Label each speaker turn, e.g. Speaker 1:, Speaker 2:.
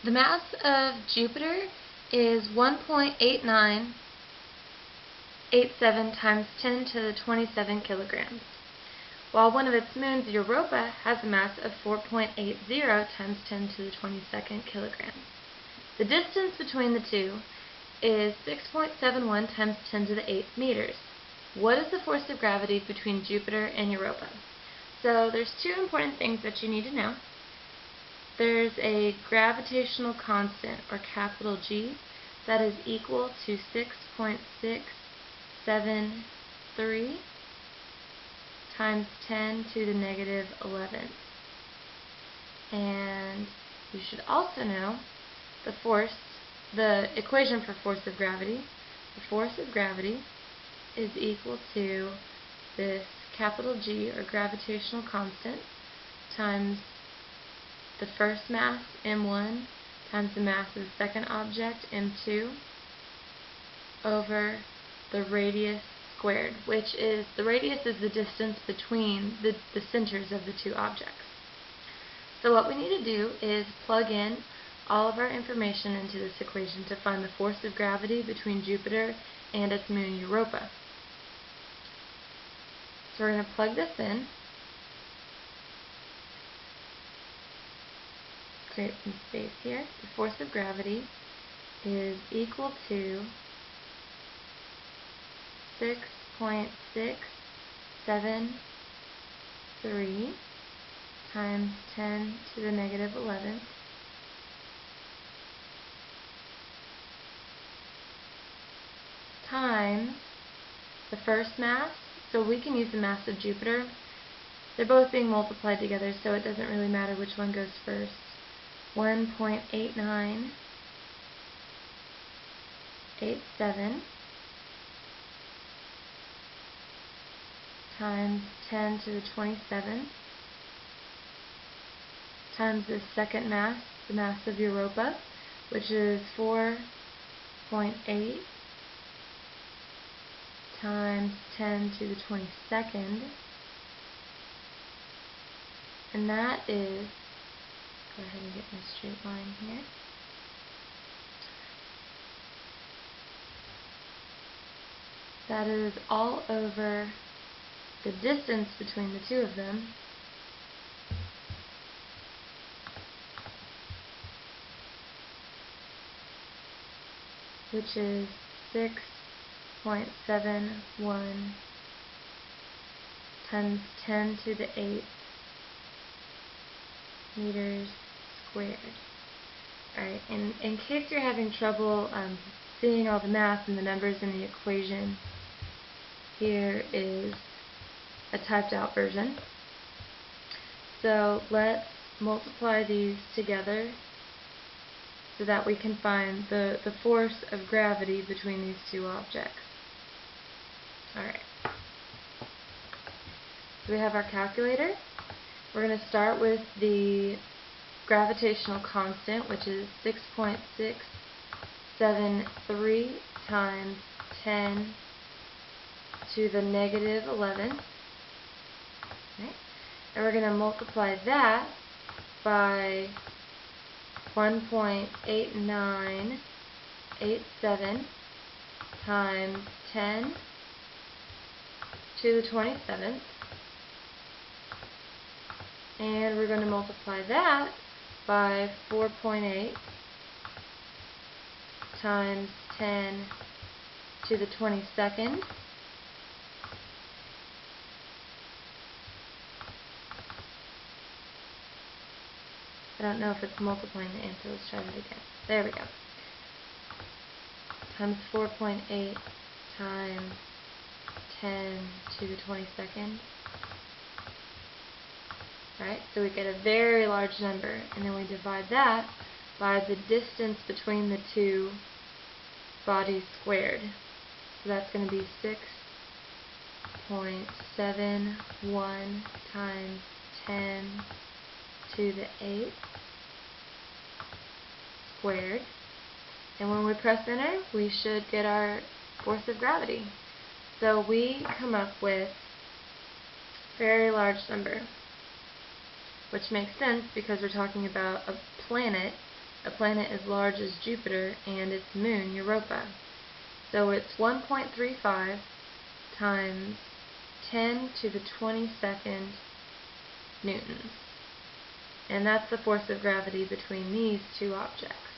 Speaker 1: The mass of Jupiter is 1.8987 times 10 to the 27 kilograms, while one of its moons, Europa, has a mass of 4.80 times 10 to the 22nd kilograms. The distance between the two is 6.71 times 10 to the 8th meters. What is the force of gravity between Jupiter and Europa? So there's two important things that you need to know. There's a gravitational constant, or capital G, that is equal to 6.673 times 10 to the negative 11th. And you should also know the equation for force of gravity. The force of gravity is equal to this capital G, or gravitational constant, times the first mass, m1, times the mass of the second object, m2, over the radius squared, which is, the radius is the distance between the centers of the two objects. So what we need to do is plug in all of our information into this equation to find the force of gravity between Jupiter and its moon Europa. So we're going to plug this in, create some space here. The force of gravity is equal to 6.673 times 10 to the negative 11th times the first mass. So we can use the mass of Jupiter. They're both being multiplied together, so it doesn't really matter which one goes first. 1.8987 times 10 to the 27th times the second mass, the mass of Europa, which is 4.8 times 10 to the 22nd, and that is, go ahead and get my straight line here. That is all over the distance between the two of them, which is 6.71 times 10 to the 8th meters squared. Alright, and in case you're having trouble seeing all the math and the numbers in the equation, here is a typed out version. So let's multiply these together so that we can find the force of gravity between these two objects. Alright. So we have our calculator. We're going to start with the gravitational constant, which is 6.673 times 10 to the negative 11th. Okay. And we're going to multiply that by 1.8987 times 10 to the 27th. And we're going to multiply that by 4.8 times 10 to the 22nd. I don't know if it's multiplying the answer. Let's try that again. There we go. Times 4.8 times 10 to the 22nd. Right? So we get a very large number, and then we divide that by the distance between the two bodies squared. So that's going to be 6.71 times 10 to the 8th squared. And when we press enter, we should get our force of gravity. So we come up with a very large number, which makes sense because we're talking about a planet a planet as large as Jupiter and its moon, Europa. So it's 1.35 times 10 to the 22nd newtons. And that's the force of gravity between these two objects.